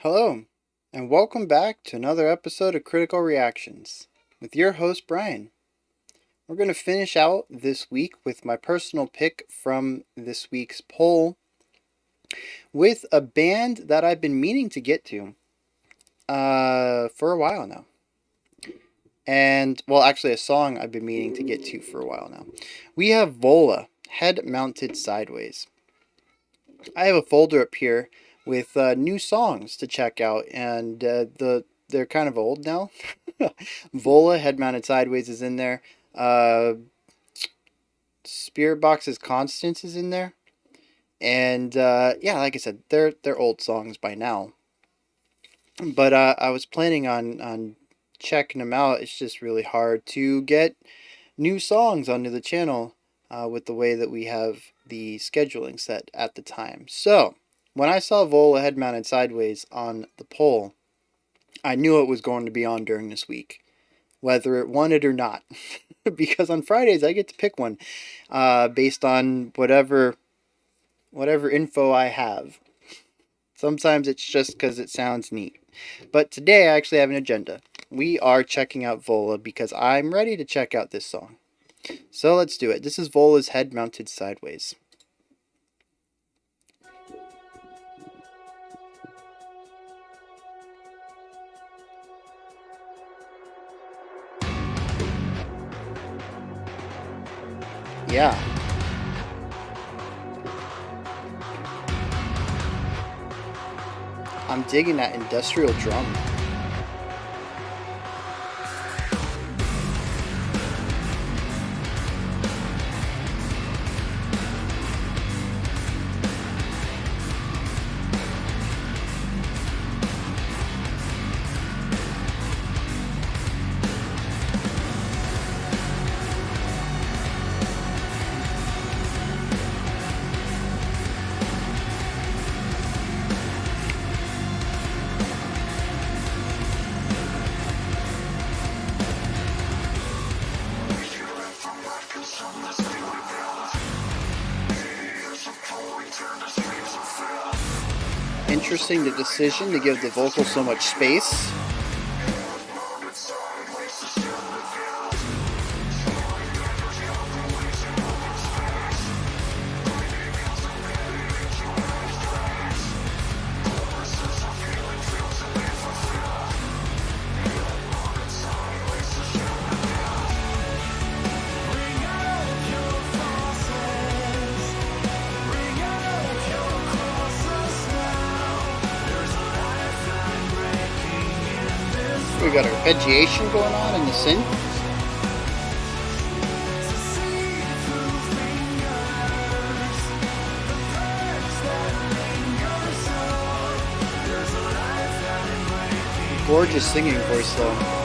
Hello, and welcome back to another episode of Critical Reactions with your host, Bryan. We're going to finish out this week with my personal pick from this week's poll with a band that I've been meaning to get to for a while now. And, well, actually, a song I've been meaning to get to for a while now. We have VOLA, Head Mounted Sideways. I have a folder up here with new songs to check out, and they're kind of old now. VOLA, Head Mounted Sideways is in there. Spirit Box's Constance is in there. And yeah, like I said, they're old songs by now. But I was planning on checking them out. It's just really hard to get new songs onto the channel with the way that we have the scheduling set at the time. So when I saw VOLA Head Mounted Sideways on the poll, I knew it was going to be on during this week, whether it won it or not. Because on Fridays I get to pick one based on whatever info I have. Sometimes it's just because it sounds neat. But today I actually have an agenda. We are checking out VOLA because I'm ready to check out this song. So let's do it. This is VOLA's Head Mounted Sideways. Yeah. I'm digging that industrial drum. Interesting, the decision to give the vocal so much space. We got arpeggiation going on in the synth. Gorgeous singing voice though.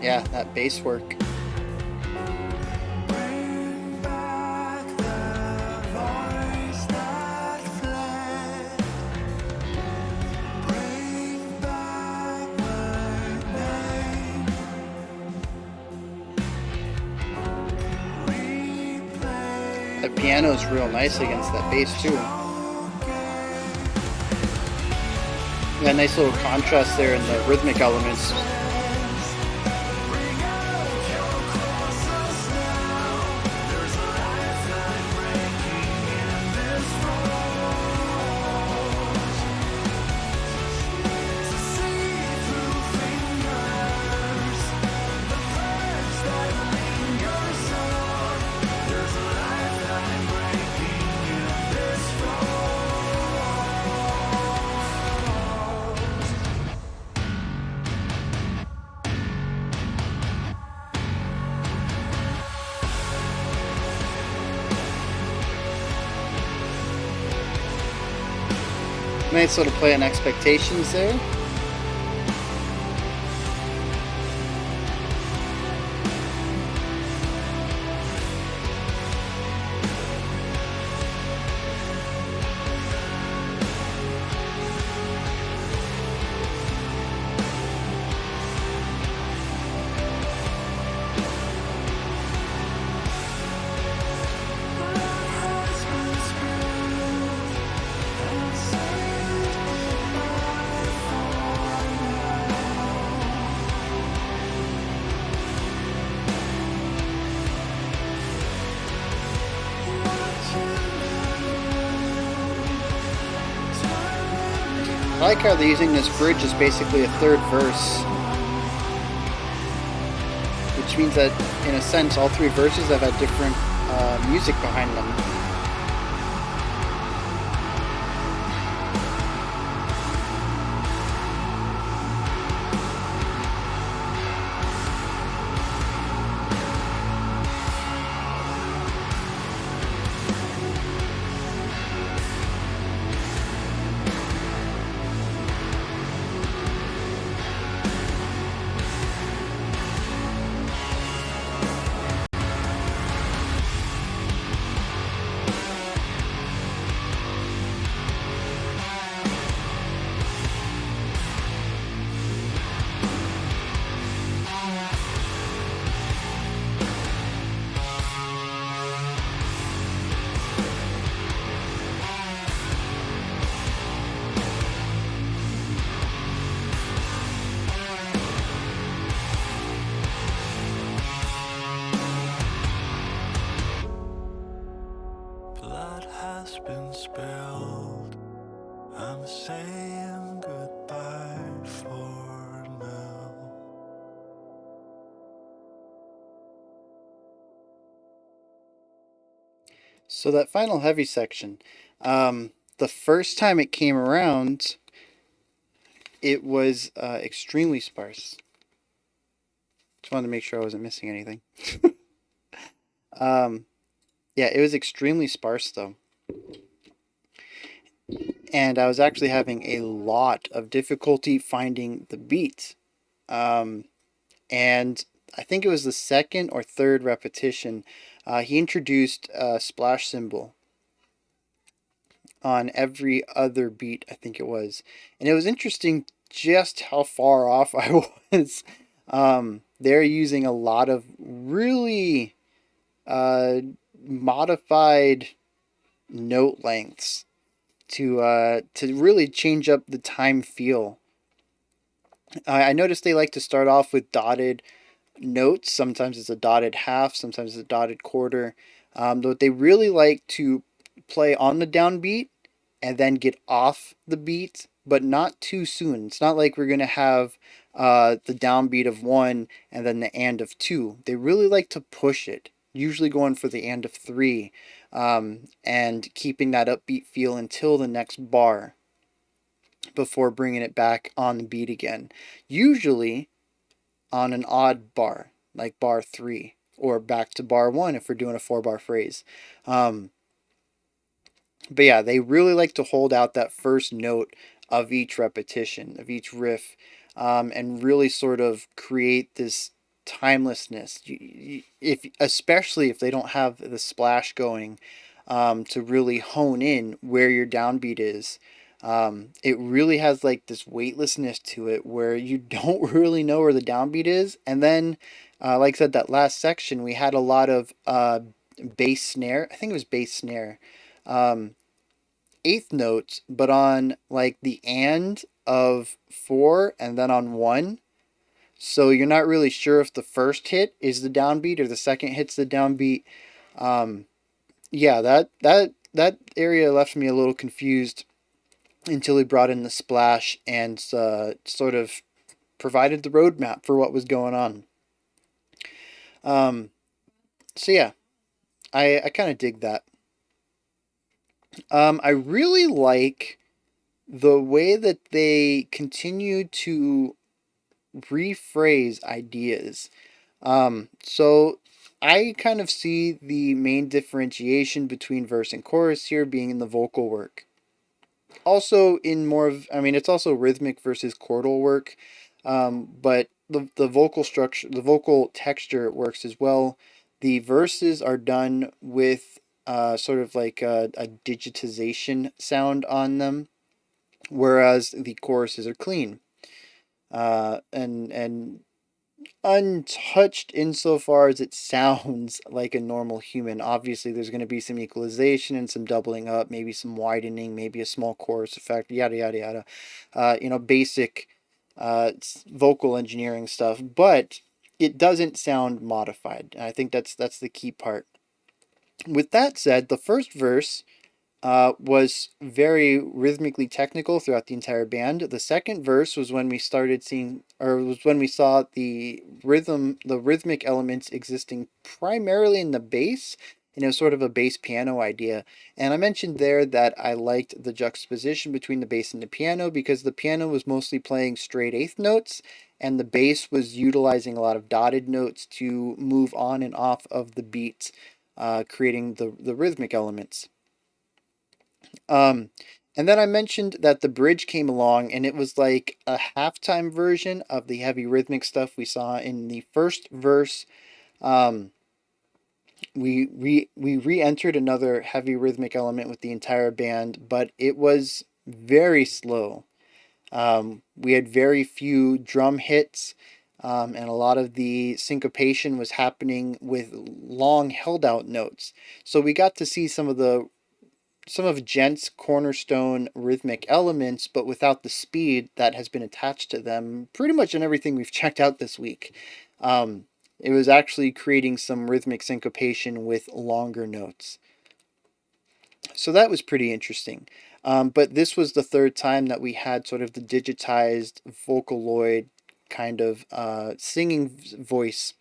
Yeah, that bass work. The piano's real nice against that bass too. Yeah, nice little contrast there in the rhythmic elements. Nice little play on expectations there. I like how they're using this bridge as basically a third verse, which means that, in a sense, all three verses have had different music behind them. Blood has been spilled. I'm saying goodbye for now. So that final heavy section, the first time it came around, it was extremely sparse. Just wanted to make sure I wasn't missing anything. um, yeah, it was extremely sparse though. And I was actually having a lot of difficulty finding the beat. Um, and I think it was the second or third repetition, he introduced a splash cymbal on every other beat, I think it was. And it was interesting just how far off I was. They're using a lot of really uh, modified note lengths to really change up the time feel. I noticed they like to start off with dotted notes. Sometimes it's a dotted half, sometimes it's a dotted quarter. But they really like to play on the downbeat and then get off the beat, but not too soon. It's not like we're going to have the downbeat of one and then the and of two. They really like to push it, usually going for the and of three, and keeping that upbeat feel until the next bar before bringing it back on the beat again. Usually on an odd bar, like bar three, or back to bar one if we're doing a 4-bar phrase. But yeah, they really like to hold out that first note of each repetition, of each riff, and really sort of create this timelessness. If especially if they don't have the splash going, to really hone in where your downbeat is. It really has like this weightlessness to it where you don't really know where the downbeat is. And then, like I said, that last section, we had a lot of bass snare. I think it was bass snare. Um, eighth notes, but on like the and of four and then on one. So you're not really sure if the first hit is the downbeat or the second hit's the downbeat. Um, yeah, that area left me a little confused until he brought in the splash and sort of provided the roadmap for what was going on. Um, so yeah, I kind of dig that. I really like the way that they continue to rephrase ideas. So I kind of see the main differentiation between verse and chorus here being in the vocal work. Also, in more of, I mean, it's also rhythmic versus chordal work, but the vocal structure, the vocal texture works as well. The verses are done with sort of like a digitization sound on them, whereas the choruses are clean and untouched insofar as it sounds like a normal human. Obviously, there's going to be some equalization and some doubling up, maybe some widening, maybe a small chorus effect, yada yada yada. Basic vocal engineering stuff, but it doesn't sound modified. And I think that's the key part. With that said, the first verse was very rhythmically technical throughout the entire band. The second verse was when we started seeing, or was when we saw the rhythmic elements existing primarily in the bass, and it was sort of a bass piano idea. And I mentioned there that I liked the juxtaposition between the bass and the piano because the piano was mostly playing straight eighth notes, and the bass was utilizing a lot of dotted notes to move on and off of the beat, creating the rhythmic elements. Um, and then I mentioned that the bridge came along and it was like a halftime version of the heavy rhythmic stuff we saw in the first verse. Um, we re-entered another heavy rhythmic element with the entire band, but it was very slow. We had very few drum hits, and a lot of the syncopation was happening with long held out notes. So we got to see some of Gent's cornerstone rhythmic elements, but without the speed that has been attached to them pretty much in everything we've checked out this week. Um, it was actually creating some rhythmic syncopation with longer notes. So that was pretty interesting. But this was the third time that we had sort of the digitized Vocaloid kind of singing voice,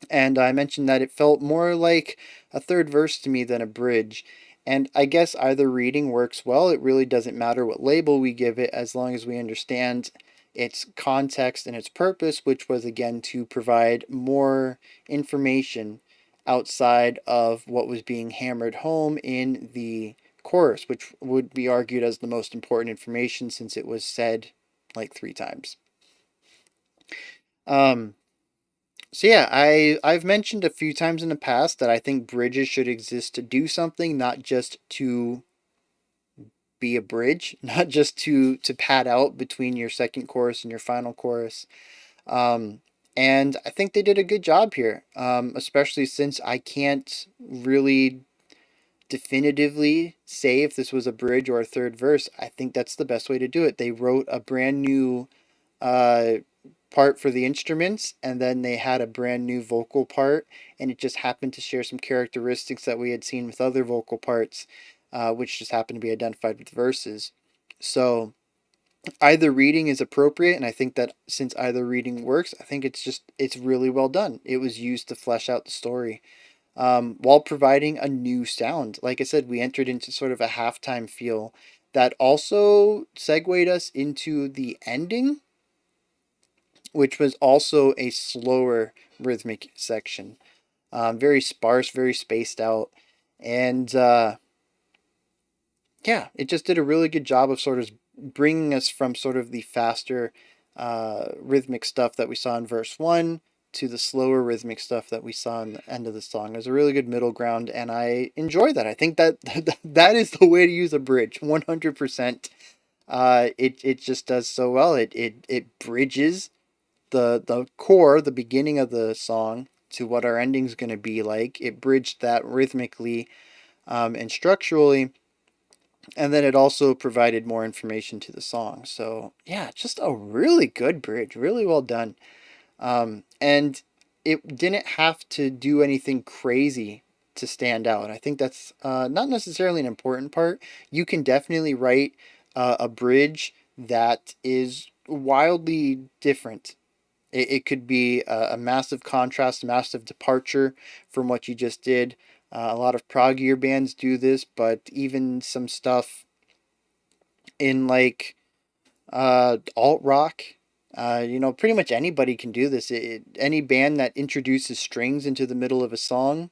and I mentioned that it felt more like a third verse to me than a bridge. And I guess either reading works well. It really doesn't matter what label we give it as long as we understand its context and its purpose, which was again to provide more information outside of what was being hammered home in the chorus, which would be argued as the most important information since it was said like three times. Um, so yeah, I've mentioned a few times in the past that I think bridges should exist to do something, not just to be a bridge, not just to pad out between your second chorus and your final chorus. Um, and I think they did a good job here, especially since I can't really definitively say if this was a bridge or a third verse. I think that's the best way to do it. They wrote a brand new uh, part for the instruments, and then they had a brand new vocal part, and it just happened to share some characteristics that we had seen with other vocal parts, which just happened to be identified with verses. So either reading is appropriate, and I think that since either reading works, I think it's really well done. It was used to flesh out the story. While providing a new sound. Like I said, we entered into sort of a halftime feel that also segued us into the ending, which was also a slower rhythmic section. Very sparse, very spaced out. And yeah, it just did a really good job of sort of bringing us from sort of the faster rhythmic stuff that we saw in verse one to the slower rhythmic stuff that we saw in the end of the song. There's a really good middle ground, and I enjoy that. I think that that is the way to use a bridge, 100%. It just does so well. It bridges the core, the beginning of the song, to what our ending's going to be like. It bridged that rhythmically and structurally, and then it also provided more information to the song. So yeah, just a really good bridge, really well done. And it didn't have to do anything crazy to stand out. I think that's not necessarily an important part. You can definitely write a bridge that is wildly different. It could be a massive contrast, a massive departure from what you just did. A lot of proggier bands do this, but even some stuff in like alt rock, pretty much anybody can do this. Any band that introduces strings into the middle of a song.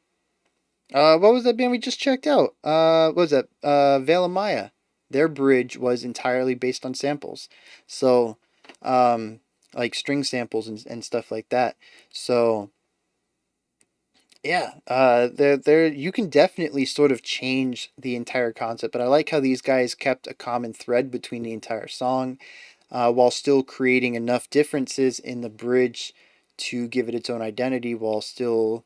What was that band we just checked out? What was that? Vela Maya. Their bridge was entirely based on samples. So, um, like string samples and stuff like that. So, yeah, there you can definitely sort of change the entire concept, but I like how these guys kept a common thread between the entire song, while still creating enough differences in the bridge to give it its own identity while still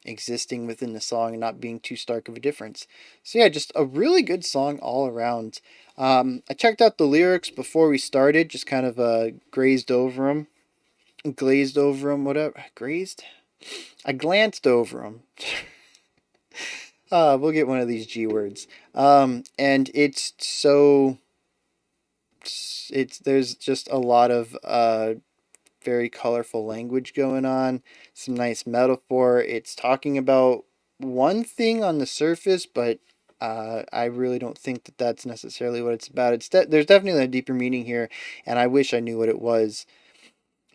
existing within the song and not being too stark of a difference. So yeah, just a really good song all around. I checked out the lyrics before we started, just kind of glazed over them, whatever. Grazed? I glanced over them. We'll get one of these G words. And it's so it's there's just a lot of very colorful language going on, some nice metaphor. It's talking about one thing on the surface, but I really don't think that that's necessarily what it's about. There's definitely a deeper meaning here, and I wish I knew what it was.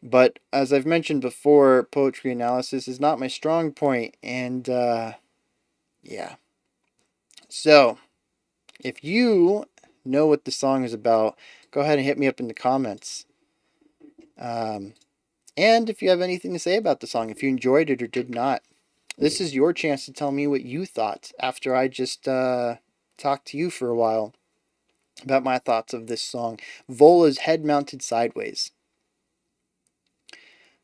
But as I've mentioned before, poetry analysis is not my strong point, and yeah. So if you know what the song is about, go ahead and hit me up in the comments. Um, And if you have anything to say about the song, if you enjoyed it or did not, this is your chance to tell me what you thought after I just talked to you for a while about my thoughts of this song. VOLA's Head Mounted Sideways.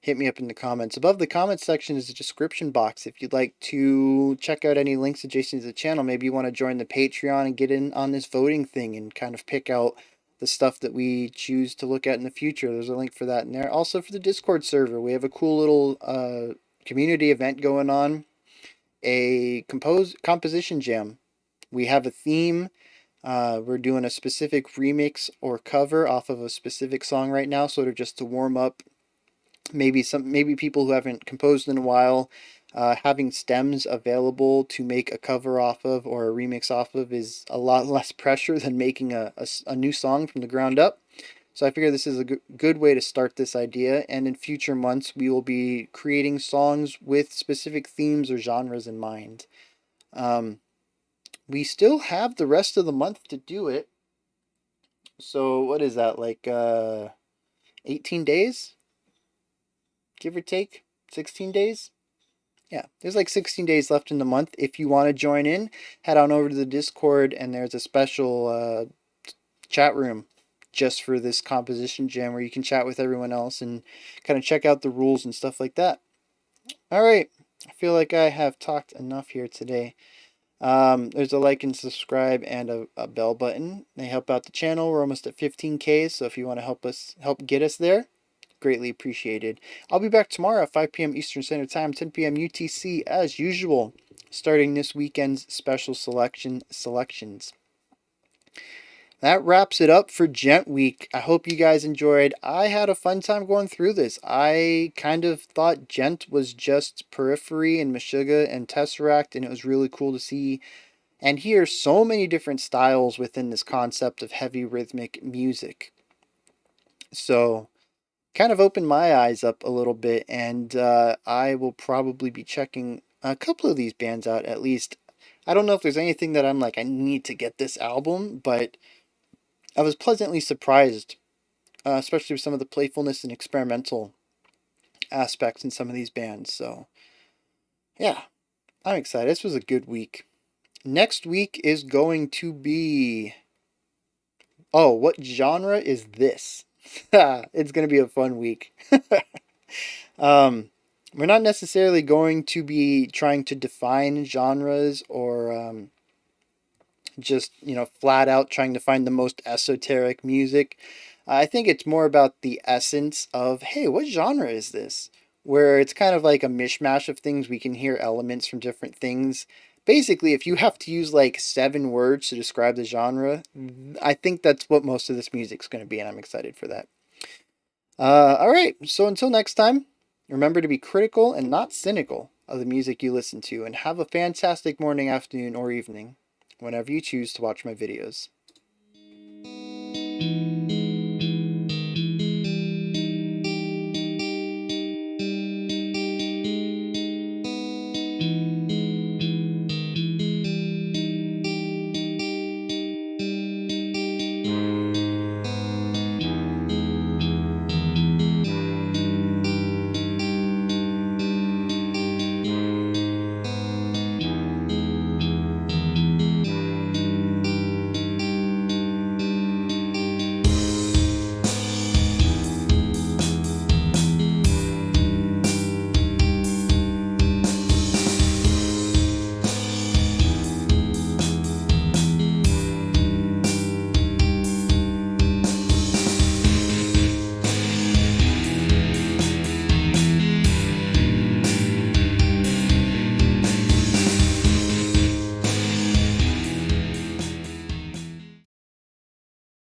Hit me up in the comments. Above the comments section is a description box. If you'd like to check out any links adjacent to the channel, maybe you want to join the Patreon and get in on this voting thing and kind of pick out the stuff that we choose to look at in the future. There's a link for that in there. Also for the Discord server, we have a cool little community event going on, a composition jam. We have a theme. We're doing a specific remix or cover off of a specific song right now, sort of just to warm up. Maybe people who haven't composed in a while, having stems available to make a cover off of or a remix off of is a lot less pressure than making a new song from the ground up. So I figure this is a good way to start this idea, and in future months we will be creating songs with specific themes or genres in mind. Um, we still have the rest of the month to do it. So what is that, like 18 days? Give or take? 16 days? Yeah, there's like 16 days left in the month. If you want to join in, head on over to the Discord, and there's a special chat room just for this composition jam where you can chat with everyone else and kind of check out the rules and stuff like that. All right, I feel like I have talked enough here today. There's a like and subscribe and a bell button. They help out the channel. We're almost at 15K, so if you want to help get us there, greatly appreciated. I'll be back tomorrow at 5 p.m. Eastern Standard Time, 10 p.m. UTC as usual, starting this weekend's special selections. That wraps it up for Gent Week. I hope you guys enjoyed. I had a fun time going through this. I kind of thought Gent was just Periphery and Meshuggah and Tesseract, and it was really cool to see and hear so many different styles within this concept of heavy rhythmic music. So kind of opened my eyes up a little bit, and I will probably be checking a couple of these bands out at least. I don't know if there's anything that I'm like, I need to get this album, but I was pleasantly surprised, especially with some of the playfulness and experimental aspects in some of these bands. So, yeah, I'm excited. This was a good week. Next week is going to be. Oh, what genre is this? It's going to be a fun week. um, we're not necessarily going to be trying to define genres or just, flat out trying to find the most esoteric music. I think it's more about the essence of, hey, what genre is this? Where it's kind of like a mishmash of things. We can hear elements from different things. Basically, if you have to use like 7 words to describe the genre, I think that's what most of this music's going to be, and I'm excited for that. All right, so until next time, remember to be critical and not cynical of the music you listen to, and have a fantastic morning, afternoon, or evening whenever you choose to watch my videos.